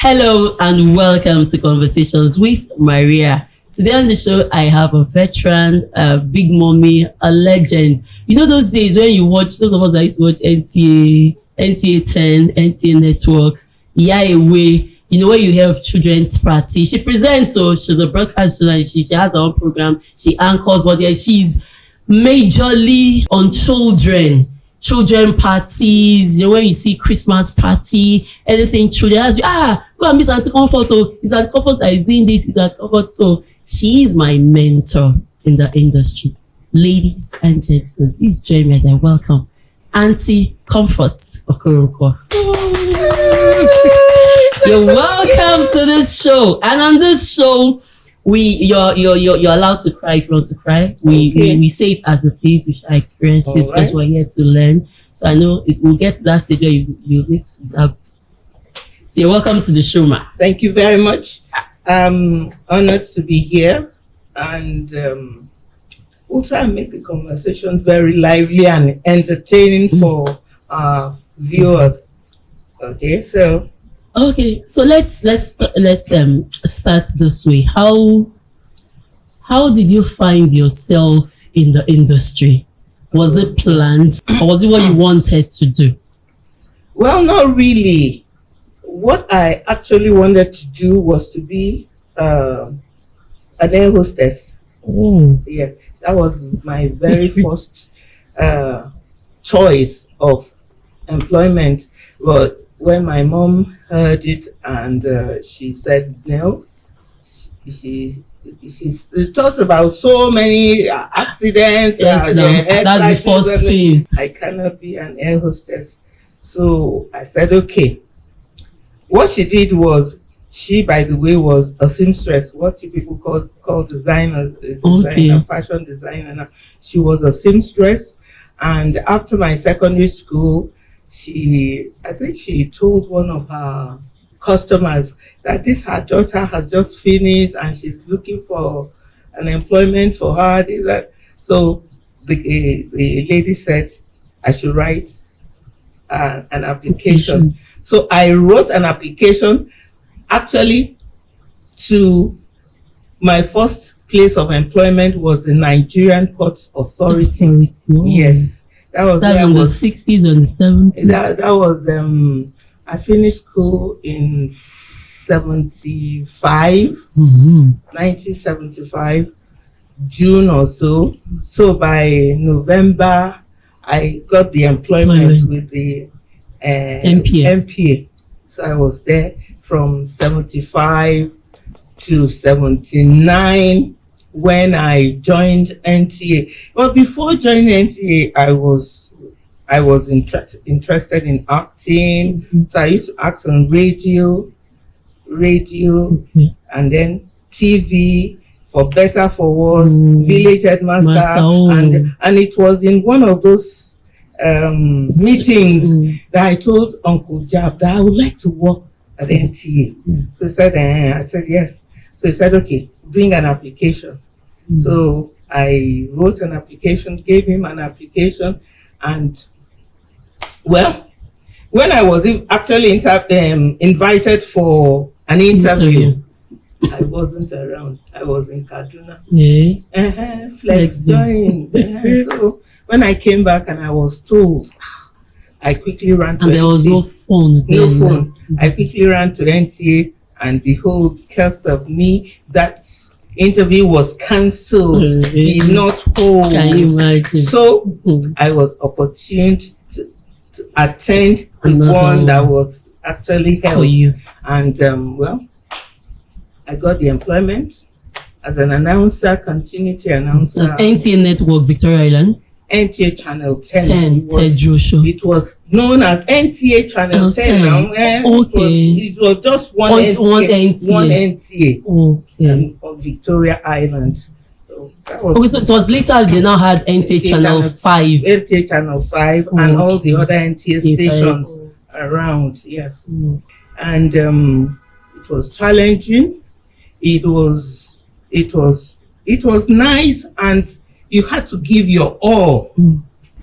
Hello and welcome to Conversations with Maria. Today on the show, I have a veteran, a big mommy, a legend. You know those days when you watch, those of us that used to watch NTA 10, NTA Network, Away, you know, where you have children's party. She presents, so she's a broadcast journalist. She has her own program. She anchors, but yeah, she's majorly on children parties. You know, when you see Christmas party, anything children ask you, go and meet Aunty Comfort. Oh, it's Aunty Comfort that is doing this, it's Aunty Comfort. So she is my mentor in the industry. Ladies and gentlemen, please join me as I welcome Aunty Comfort-Okoronkwo. You're welcome to this show. And on this show, you're allowed to cry if you want to cry. We say it as it is, we share experiences because we're here to learn. So I know we'll get to that stage where you need to have. So you're welcome to the show, ma. Thank you very much. I'm honored to be here, and we'll try and make the conversation very lively and entertaining for our viewers. Okay, so let's start this way. How did you find yourself in the industry? Was it planned or was it what you wanted to do? Well, not really. What I actually wanted to do was to be an air hostess. Oh. Yes, that was my very first choice of employment. But when my mom heard it and she said no, she talks about so many accidents. Yes, that's the first thing. I cannot be an air hostess. So I said, okay. What she did was, she, by the way, was a seamstress, what you people call designer, fashion designer. She was a seamstress, and after my secondary school, I think she told one of her customers that her daughter has just finished and she's looking for an employment for her. So the lady said I should write an application. So I wrote an application actually to my first place of employment was the Nigerian Ports Authority. Yes. That's in the 60s and the 70s. That was I finished school in 1975, June or so. So by November, I got the employment with the MPA. So I was there from 75 to 79 when I joined NTA. But before joining NTA, I was interested in acting. So I used to act on radio, and then TV, for better, for worse, Village Headmaster, and it was in one of those meetings that I told Uncle Jab that I would like to work at NTA. So he said, I said yes. So he said, okay, bring an application. So I wrote an application, gave him an application, and well, when I was actually invited for an interview, I wasn't around. I was in Kaduna. Flex join. So when I came back and I was told, I quickly ran to NTA. And there was no phone. No phone. I quickly ran to NTA, and behold, because of me, that interview was cancelled. Did not hold. Can you imagine? So I was opportune to attend the one that was actually held for you. And well, I got the employment as an announcer, continuity announcer. That's NTA Network, Victoria Island. NTA Channel 10. It was known as NTA Channel 10 now. It was just one NTA. On Victoria Island. So that was so it was later they now had NTA Channel 5. NTA Channel 5 and all the other NTA stations around. Yes. And it was challenging. It was nice, and you had to give your all.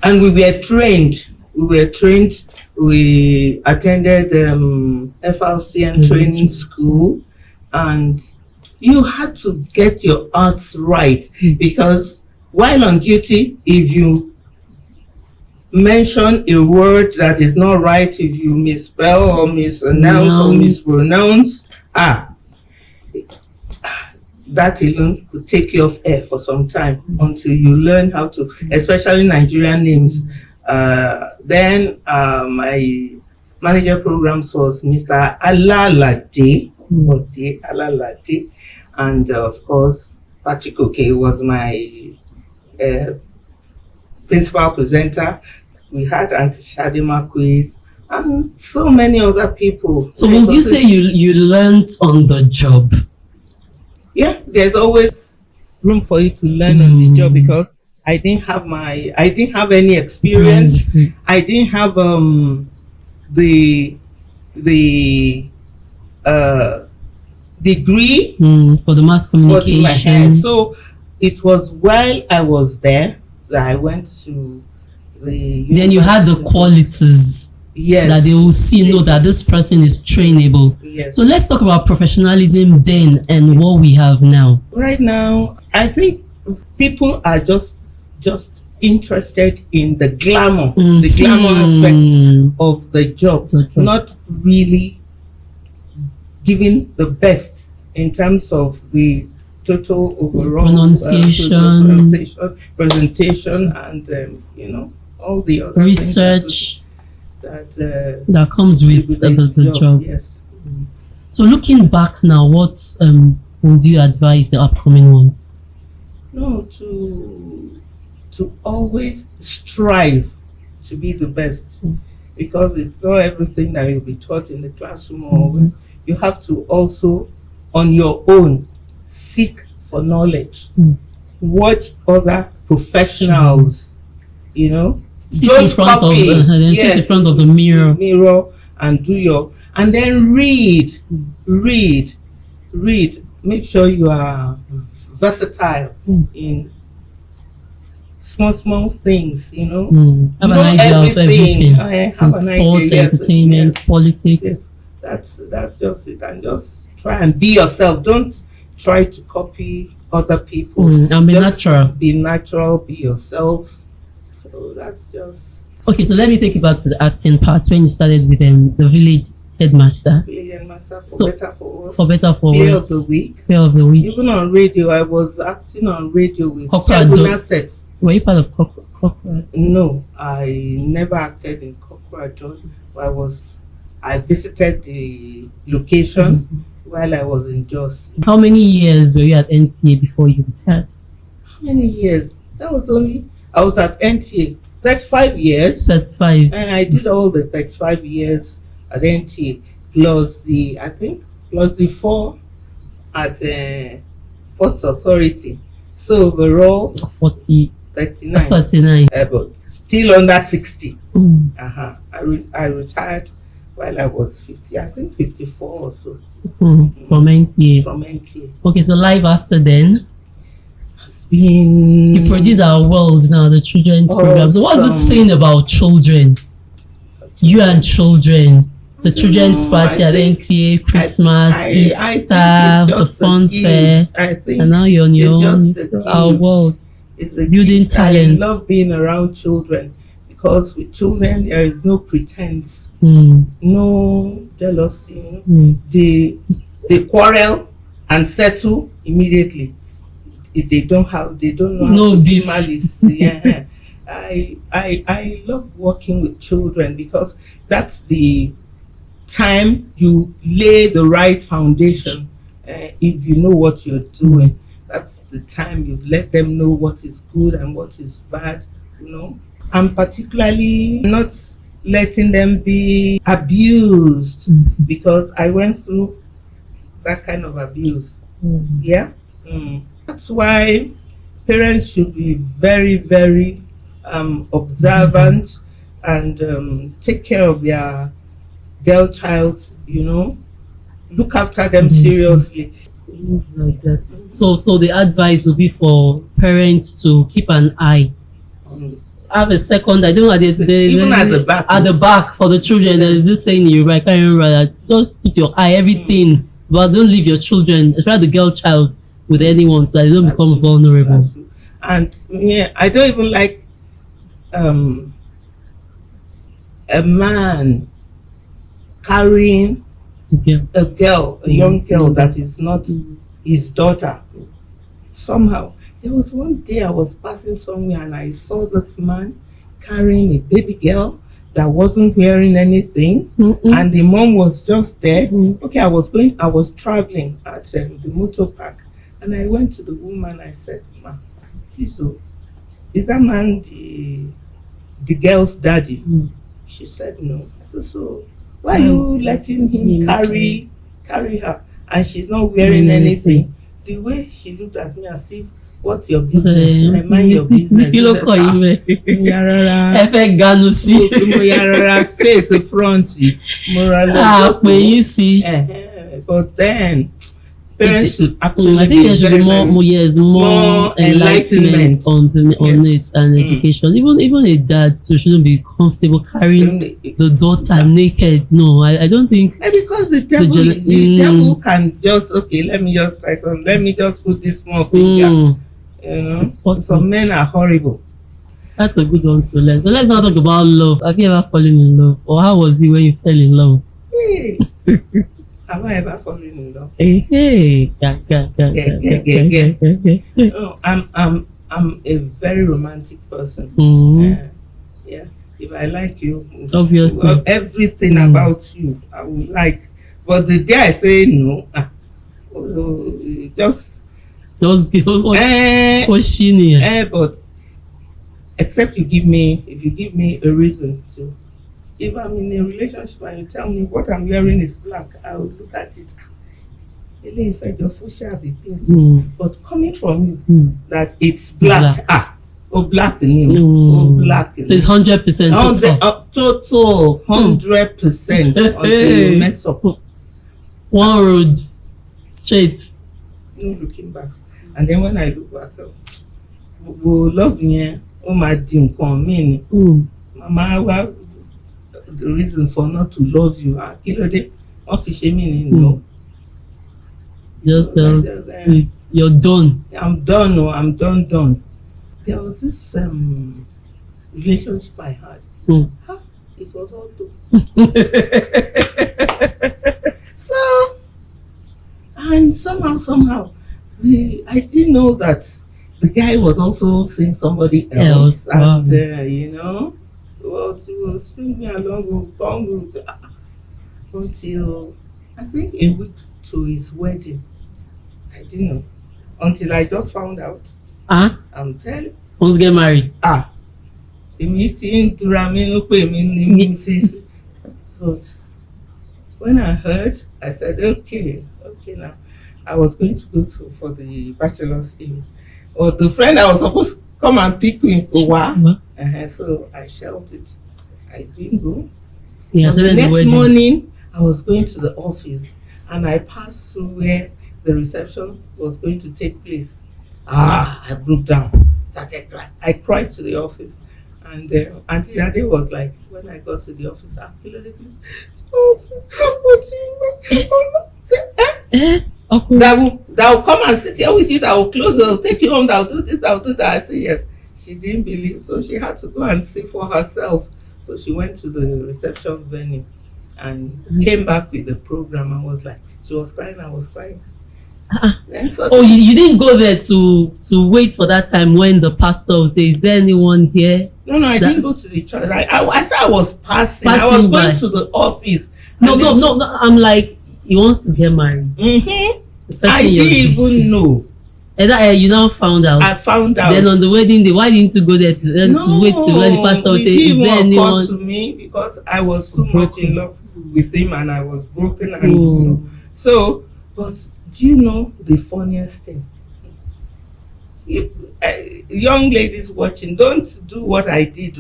And we were trained we were trained. We attended FRCN training school, and you had to get your arts right, because while on duty, if you mention a word that is not right, if you misspell or mispronounce or mispronounce, that alone could take you off air for some time until you learn how to, especially Nigerian names. Then my manager programs was Mr. Alalade, and of course Patrick Oke was my principal presenter. We had Aunty Shadima quiz and so many other people. So would you say you learned on the job? Yeah, there's always room for you to learn on the job, because I didn't have any experience. I didn't have the degree for the mass communication. So it was while I was there that I went to the then you had the qualities, yes, that they will see, know that this person is trainable. Yes. So let's talk about professionalism then and what we have now. Right now, I think people are just interested in the glamour, the glamour aspect of the job, not really giving the best in terms of the total overall pronunciation, presentation, and all the other research that comes with the job. Yes. So looking back now, what would you advise the upcoming ones? No, to always strive to be the best, because it's not everything that you'll be taught in the classroom, or you have to also on your own seek for knowledge, watch other professionals, sit in front of the mirror and do and then read, make sure you are versatile in small things, have an idea of everything, in sports, entertainment, politics. Yes. That's just it, and just try and be yourself. Don't try to copy other people. And be natural. Be natural, be yourself. So that's just okay. So let me take you back to the acting part when you started with the village headmaster. For better for worse. For better for worse. Player of the week. Even on radio, I was acting on radio with sets. Were you part of Corporate? No, I never acted in Corporate. I visited the location while I was in Jos. How many years were you at NTA before you retired? How many years? I was at NTA 35 years. 35. And I did all the 35 years at NTA, plus the 4 at Ports Authority. So overall 39. But still under 60. I retired while I was 50. I think 54 or so. From NTA. From NTA. Okay, so live after then. You produce Our World now, the children's program. So what's this thing about children? You and children. The children's party at NTA, Christmas, Easter, the fun fair, and now you're on your own. Our World. Building talent. I love being around children, because with children there is no pretense, no jealousy. They quarrel and settle immediately. They don't know how to be malice. Yeah. I love working with children, because that's the time you lay the right foundation. If you know what you're doing, that's the time you let them know what is good and what is bad. And particularly not letting them be abused, because I went through that kind of abuse. Yeah. That's why parents should be very, very observant and take care of their girl child, look after them seriously. Like that. So the advice would be for parents to keep an eye have a second. I don't know. Even at the back. At the back for the children, there's this saying in Yoruba. I can't remember that. Just put your eye everything, but don't leave your children, especially the girl child, with anyone, so that they don't become vulnerable. And yeah, I don't even like a man carrying a girl, a young girl that is not his daughter. Somehow, there was one day I was passing somewhere and I saw this man carrying a baby girl that wasn't wearing anything, and the mom was just there. Okay, I was traveling at the motor park, and I went to the woman. I said, "Ma, please, is that man the girl's daddy?" She said no. I said, so why are you letting him carry her? And she's not wearing anything. The way she looked at me as if, what's your business? I mind your business. You look like face front. But then parents should actually I think there should be more enlightenment on it and education. Even a dad too shouldn't be comfortable carrying the daughter naked. No, I don't think. Because the devil can just, okay, let me just try some. Let me just put this small finger. You know, some men are horrible. That's a good one to learn. So let's not talk about love. Have you ever fallen in love, or how was it when you fell in love? Hey. Have I ever fallen in love? Hey. Oh, I'm a very romantic person. Yeah. If I like you, obviously, everything about you I would like. But the day I say no, just be pushing. But except if you give me a reason to. If I'm in a relationship and you tell me what I'm wearing is black, I will look at it. But coming from you that it's black. Black in you. Black in you. So it's 100% total 100% until you mess up. One road straight. No looking back. And then when I look back, love me. My dim me. Mama, the reason for not to love you, no. Just felt you're done. I'm done. I'm done. There was this relationship I had. It was all done. So, and somehow, I didn't know that the guy was also seeing somebody else. And you know, well, he will string me along until I think a week to his wedding. I didn't know until I just found out. I'm telling you. Who's getting married? The meeting to But when I heard, I said, okay now. I was going to go for the bachelor's evening. Or the friend I was supposed to come and pick me. So I shelved it. I didn't go. Yeah, so the next morning, I was going to the office and I passed through where the reception was going to take place. I broke down. Started crying. I cried to the office. And Aunty Ade was like, when I got to the office, that will come and sit here with you, that will close, that will take you home, that will do this, that will do that. I said yes. She didn't believe, so she had to go and see for herself. So she went to the reception venue and came back with the program and was like, she was crying, I was crying. You didn't go there to wait for that time when the pastor will say, is there anyone here? No, I didn't go to the church. I said I was passing. I was going to the office. No, I'm like, he wants to get married. I didn't even know. And you now found out. I found out. Then on the wedding day, why didn't you go there to wait till when the pastor will say, is there anyone? To me because I was so much in love with him and I was broken and so. But do you know the funniest thing? Young ladies watching, don't do what I did.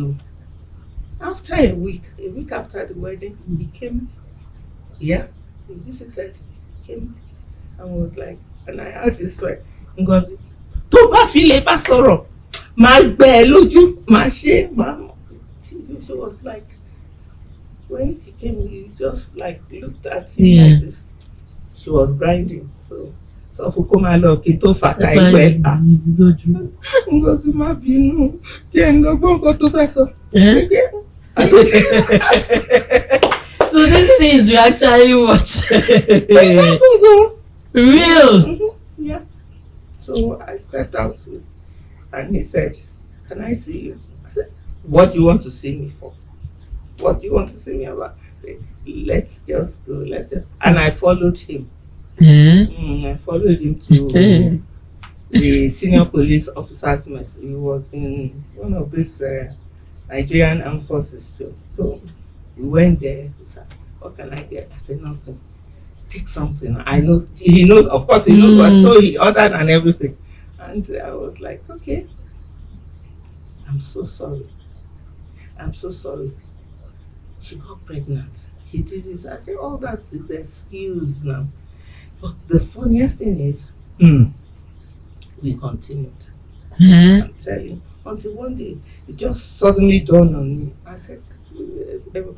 After a week after the wedding, he came. Yeah, he visited, came and was like, and I heard this word, Ngozi, tó bá fi lè bá sọ̀rọ̀, My lójú, my shame, my. She was like, when he came, he just like looked at him like this. She was grinding. So for come along, kí fàkà ìwẹ̀ Ngozi má bínú, jẹ́ ń gbọ́ nǹkan tó fẹ́ sọ. So these things you actually watch. Real? Yeah. So I stepped out and he said, "Can I see you?" I said, "What do you want to see me for? What do you want to see me about?" Let's just go. And I followed him. I followed him to the senior police officer's mess. He was in one of these Nigerian armed forces. So we went there. He said, "What can I get?" I said, "Nothing. Take something." I know he knows. Of course, he knows what story, ordered and everything. And I was like, "Okay, I'm so sorry. I'm so sorry. She got pregnant. She did this." I said, "Oh, that's his excuse now." But the funniest thing is, we continued. I'm telling you, until one day it just suddenly dawned on me. I said,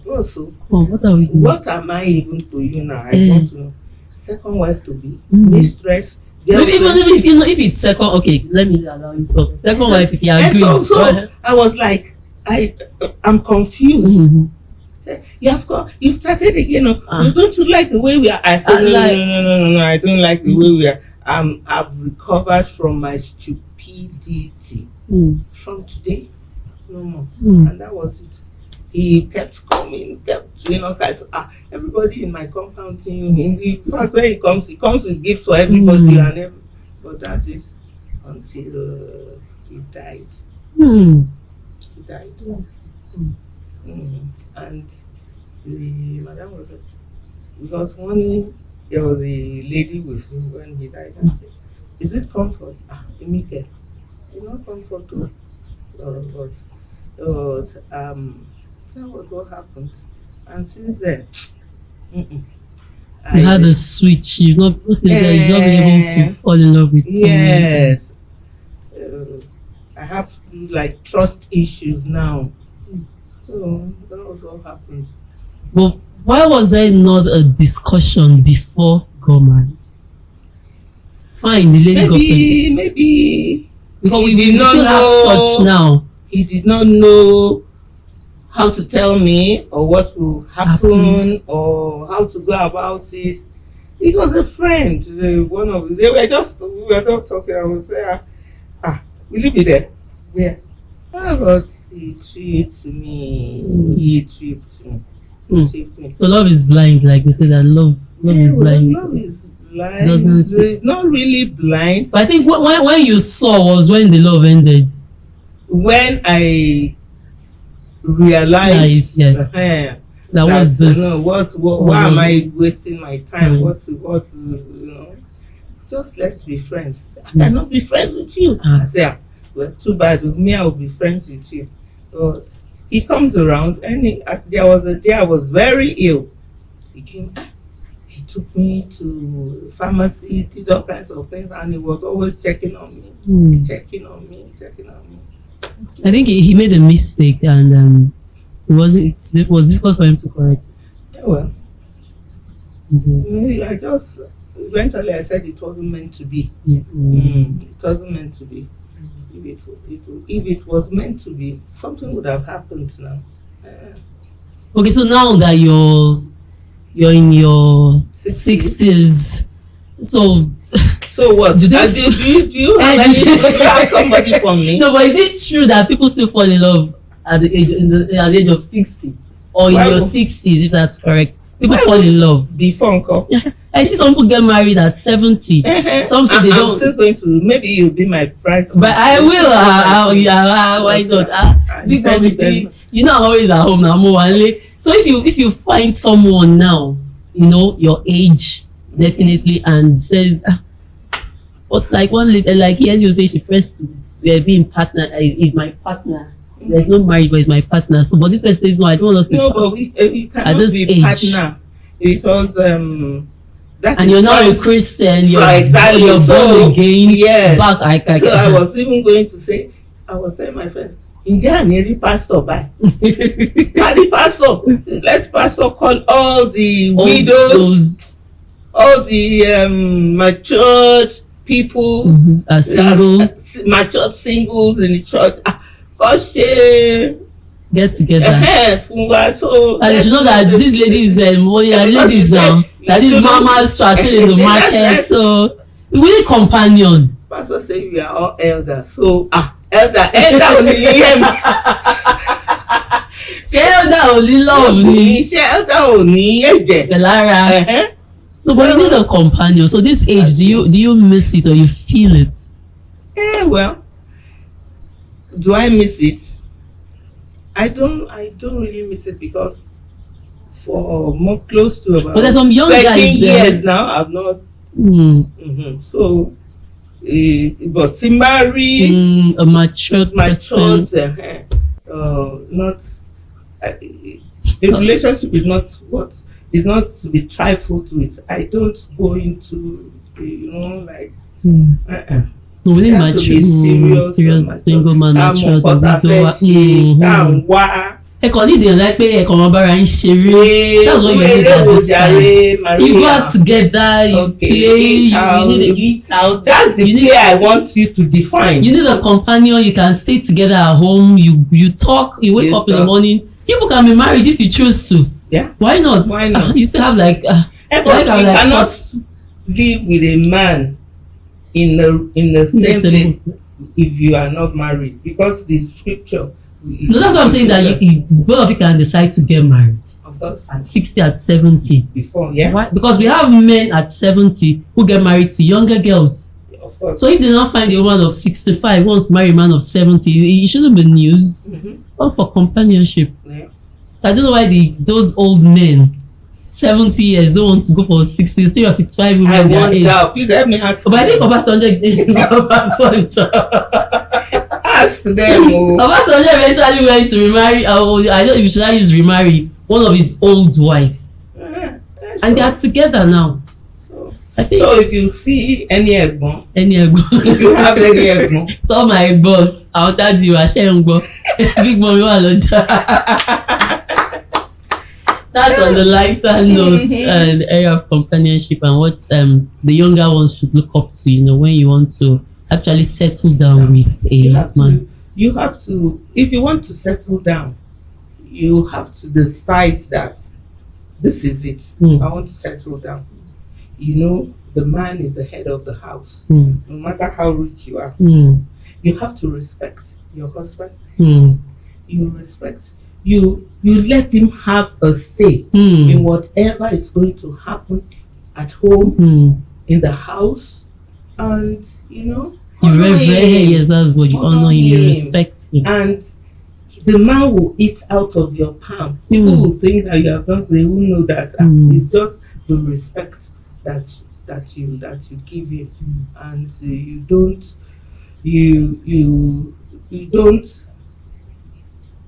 "Also, what am I even to you now? I want to know. Second wife to be, mistress." Even if you know, if it's second, okay, let me allow you to talk. Second wife, if you agree. So I was like, I'm confused. You started again. You don't like the way we are. I said, no, I don't like the way we are. I've recovered from my stupidity. From today, no more. And that was it. He kept coming, kept doing all kinds of, everybody in my compound knew him. In fact, when he comes with gifts for everybody and everything. But that is until he died. He died. And the madam was, because one, there was a lady with him when he died. I said, "Is it comfort?" Immediately. It's not comfort too. But that was what happened. And since then, you had a switch. You've not been able to fall in love with someone. Yes. I have like trust issues now. So that was what happened. But why was there not a discussion before got married? Fine, the lady got pregnant. Maybe because we still have such now. He did not know how to tell me or what will happen or how to go about it. It was a friend. We were just talking. I was say, will you be there? Yeah. But he tripped me. So love is blind, like they say that love is blind. Love is blind. Doesn't see. Not really blind. But I think when you saw was when the love ended. When I realized that was this. Why am I wasting my time? What just let's be friends. I cannot be friends with you. I say, well, too bad. With me, I will be friends with you. But he comes around, and there was a day I was very ill. He came. He took me to pharmacy, did all kinds of things, and he was always checking on me, checking on me. I think he made a mistake, and it was difficult for him to correct it. Yeah, well, eventually I said it wasn't meant to be. It wasn't meant to be. If it was meant to be, something would have happened now. Okay, so now that you're in your 60s, so what? Do you have somebody for me? No, but is it true that people still fall in love at the age of 60 or in your 60s, if that's correct? People fall in love before uncle. I see some people get married at 70. Some say they don't. I'm still going to. Maybe you'll be my bride. But I will. Why not? You know, I'm always at home now. So if you find someone now, you know your age definitely, and says, but like one lady, like here you say she pressed to being partner is my partner. There's no marriage, but it's my partner. So, but this person says no. I don't want to. No, but we cannot be partner because that and you're now a Christian. You're born again. Yes. Back, so I was even going to say, I was telling my friends, ǹjẹ́ àní rí pastor báyìí? Carry pastor. Let pastor call all the widows, all the matured people, single, matured singles in the church. Cause she get together. So and you should know that these ladies, ladies now, that these mamas are still in the market. So we need companion. Pastor say we are all elders. So elder only him. Ṣé elder only love ni? Ṣé elder only ẹ̀jẹ̀? Lára. No, but you need a companion. So this age, do you miss it or you feel it? Well, do I miss it? I don't really miss it because for more close to about but there's some young 13 guys years now I've not. So, but marry a matured person. Not a relationship is not what is not to be trifled with. I don't go into like. No, we need serious single man matured widow. Ẹ kàn ní ìdíyàn láì pé ẹ kàn máa bára yín ṣeré. That's what you need at this time. You go out together, you play, you eat out. That's the play I want you to define. You need a companion. You can stay together at home. You talk. You wake up in the morning. People can be married if you choose to. Yeah. Why not? Why not? You still have like. But you cannot live with a man in the same place if you are not married, because the scripture. No, that's what I'm saying, that both of you can decide to get married. Of course. At 60, at 70. Before, yeah. Why? Because we have men at 70 who get married to younger girls. Of course. So if they don't find a woman of 65 wants to marry a man of 70, it shouldn't be news. All for companionship. Yeah. So I don't know why those old men, 70 years, don't want to go for 63 or 65 women their age. Please help me ask. But I think Papa Sonja ask them. Papa Sonja eventually went to remarry. I don't know if should I use remarry one of his old wives, and they are together now. I think. So if you see any ẹ̀gbọ́n, if you have any ẹ̀gbọ́n, so my boss, àwọn dáàdi wa ṣe ń gbọ́, big mommy wà lọ́jà. That's on the lighter note and area of companionship and what the younger ones should look up to. When you want to actually settle down with a man. You have to, if you want to settle down, you have to decide that this is it. I want to settle down. The man is the head of the house. No matter how rich you are, you have to respect your husband. You respect. You let him have a say in whatever is going to happen at home, in the house, and you reverence. Yes, that's what you honor him. You respect him, and the man will eat out of your palm. People will think that you have done. They will know that it's just the respect that you give him, and you don't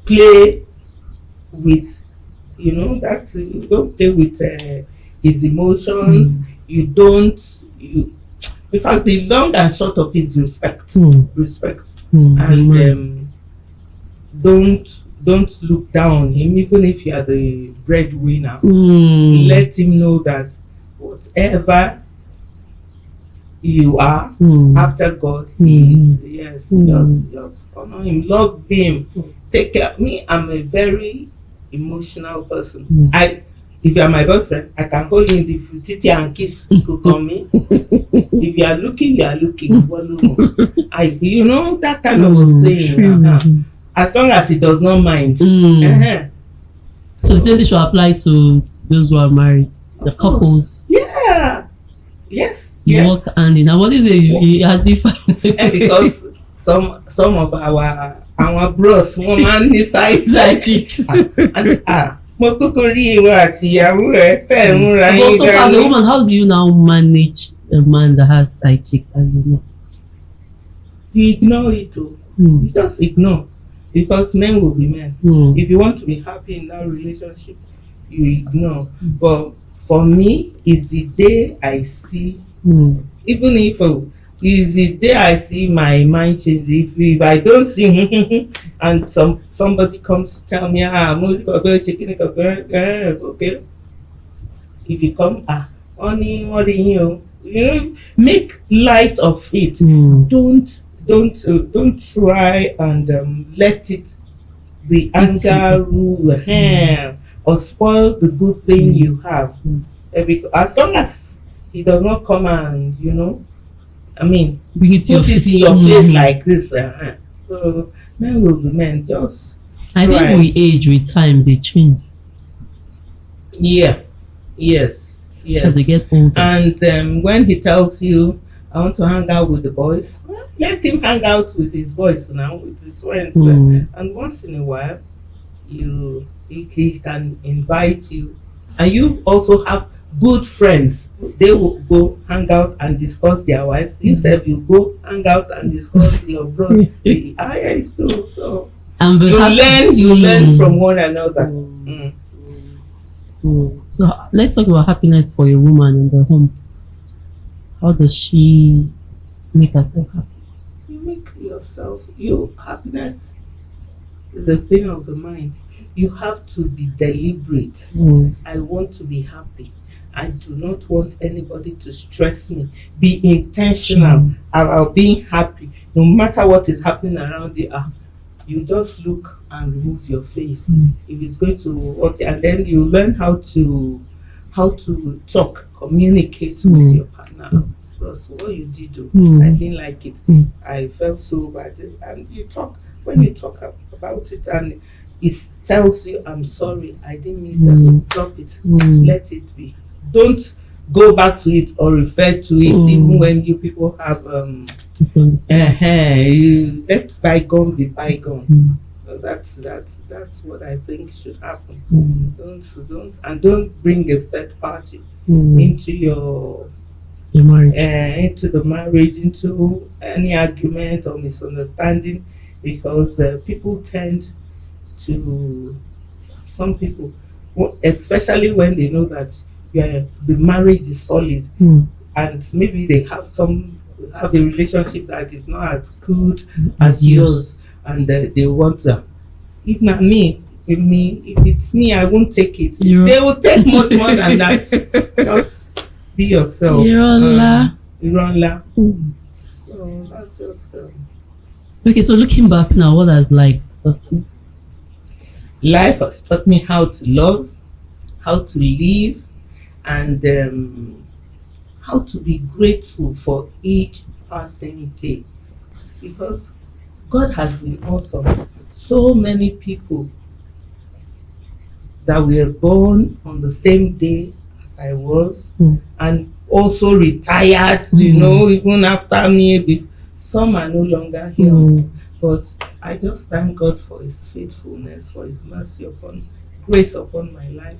play with that you don't play with his emotions. In fact, the long and short of it is respect. And don't look down on him, even if you are the breadwinner. Let him know that whatever you are after God, he is. Yes, just honor him, love him, take care of me. I'm a very emotional person. If you are my boyfriend, I can hold you in the titty and kiss. Cook on me. If you are looking, you are looking. That kind of thing. As long as he does not mind. So the same thing should apply to those who are married, the couples. Yeah. Yes. You work hand in hand. What is it? You had different. Because some of our bros, woman, his side chicks. So as a woman, how do you now manage a man that has side chicks? You ignore it too. You just ignore, because men will be men. If you want to be happy in that relationship, you ignore. But for me, it's the day I see, even if Is the day I see my mind change. If I don't see and somebody comes to tell me, okay. If you come, honey, what do you know? Make light of it. Don't try and let it the anger rule or spoil the good thing you have. As long as he does not come and put it in your face like this. So men will be men. Just I think we age with time, they change. Yeah. Yes. As they get older. And when he tells you, I want to hang out with the boys, let him hang out with his boys now, with his friends. And once in a while, he can invite you. And you also have good friends. They will go hang out and discuss their wives. You said you go hang out and discuss your bros. Yes, too. So you learn from one another. So let's talk about happiness for a woman in the home. How does she make herself happy? You make yourself. Happiness is a thing of the mind. You have to be deliberate. I want to be happy. I do not want anybody to stress me. Be intentional about being happy. No matter what is happening around you, you just look and remove your face. If it's going to and then you learn how to talk, communicate with your partner. Plus, what you did do, I didn't like it. I felt so bad. And you talk when you talk about it, and it tells you, "I'm sorry, I didn't mean that." Drop it. Let it be. Don't go back to it or refer to it, even when you people have you let bygone be bygone. So that's what I think should happen. Don't bring a third party into your marriage, into the marriage, into any argument or misunderstanding, because people tend to, some people, especially when they know that the marriage is solid, and maybe they have a relationship that is not as good as yours, and they want to. If not me, if it's me, I won't take it. They will take much more than that. Just be yourself. Irola. So that's just. Okay, so looking back now, what has life taught you? Life has taught me how to love, how to live, and how to be grateful for each passing day, because God has been awesome. So many people that were born on the same day as I was, and also retired, even after me. Some are no longer here, but I just thank God for His faithfulness, for His mercy grace upon my life.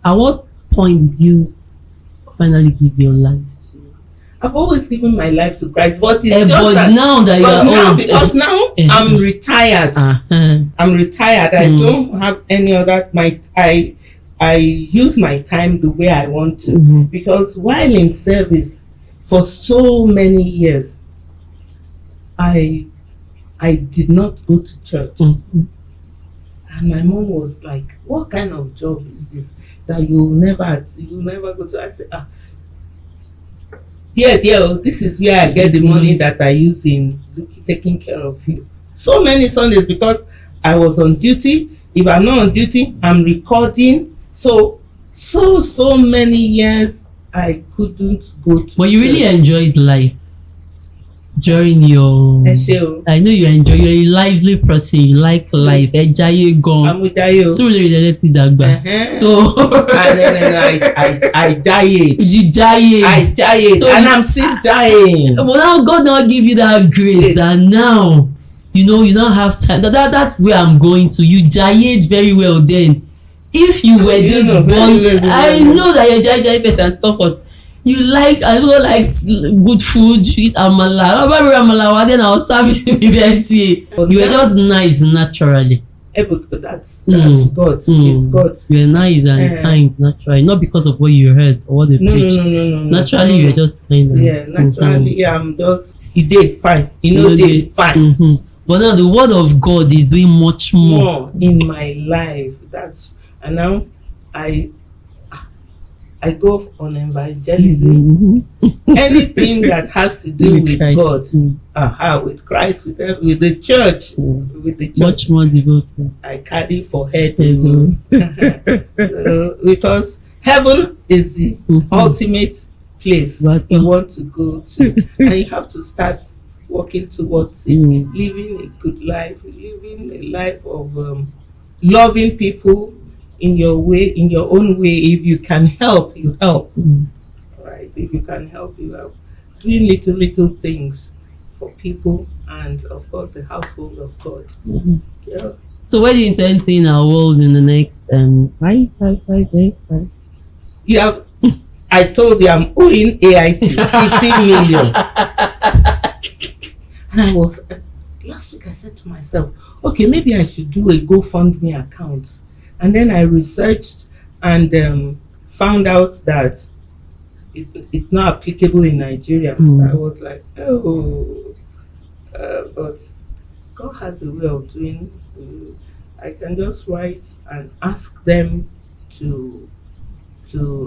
At what point did you finally give your life to? I've always given my life to Christ, but now that you are old, because now I'm retired. I'm retired. I don't have any other. I use my time the way I want to, because while in service for so many years, I did not go to church. And my mom was like, "What kind of job is this that you'll never go to?" I said, this is where I get the money that I use in taking care of you. So many Sundays, because I was on duty. If I'm not on duty, I'm recording. So many years I couldn't go to. But you really enjoyed life during your. I know you enjoy. You're a lively person. You like life. I'm with Jaye. So So I died. You died. I died, so and I'm still dying. But now God now give you that grace that now you don't have time. That's where I'm going to. You died very well then. If you were this born, I know that you're Jaye person and comfort. You like, I don't like good food, you eat amala. Then I'll serve you with NTA. You were just nice naturally. but that's God. It's God. You're nice and kind naturally, not because of what you heard or what they preached. No. Naturally, you're just kind. Naturally, I'm just he did fine. Did fine. But now the word of God is doing much more in my life. And now I go on evangelism. Anything that has to do with Christ. God, with Christ, with the church, with the church. Much more devoted. I carry for head. Because heaven is the ultimate place you want to go to, and you have to start working towards it, living a good life, living a life of loving people in your way, in your own way. If you can help, you help. Right? If you can help, you help. Doing little things for people, and of course the household of God. Yeah. So where do you intend seeing our world in the next 5 days? You have I told you I'm owing AIT 15 million. And I was last week I said to myself, okay, maybe I should do a GoFundMe account. And then I researched and found out that it's not applicable in Nigeria. I was like, but God has a way of doing. I can just write and ask them to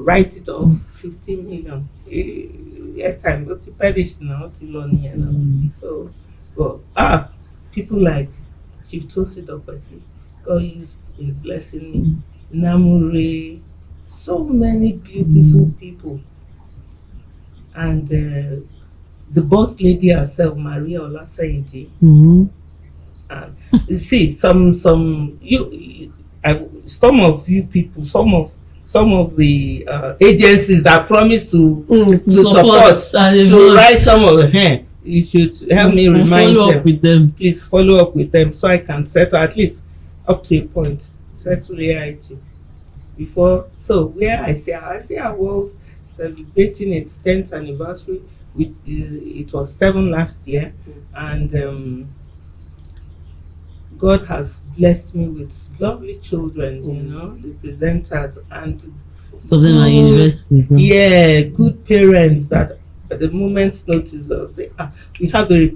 write it off 15 million. Time, but to perish now, so, but people like Chief Tosi Dokasi, God used in blessing me. Namure, so many beautiful people, and the boss lady herself, Maria Olasaiji. And you see, some of you people, some of the agencies that promise to support to write some of them. You should help me remind them. Please follow up with them so I can settle at least up to a point. Settle AIT before. So where I see our world celebrating its 10th anniversary. It was 7 last year, and God has blessed me with lovely children, the presenters, and some of them are universities. Yeah, good parents that at the moment's notice they'll say, we have a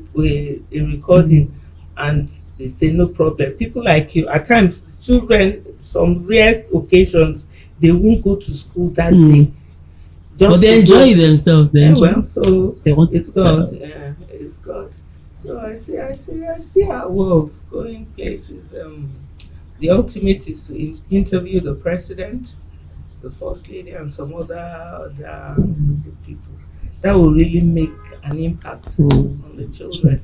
recording, and they say no problem. People like you, at times children, some rare occasions, they won't go to school that day. But they enjoy themselves. So they want it's God. Yeah, it's God. So I see our world going places. The ultimate is to interview the president, the first lady, and some other people. That will really make an impact on the children.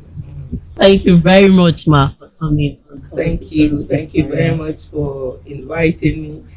Thank you very much, Ma, for coming. Thank you very much for inviting me.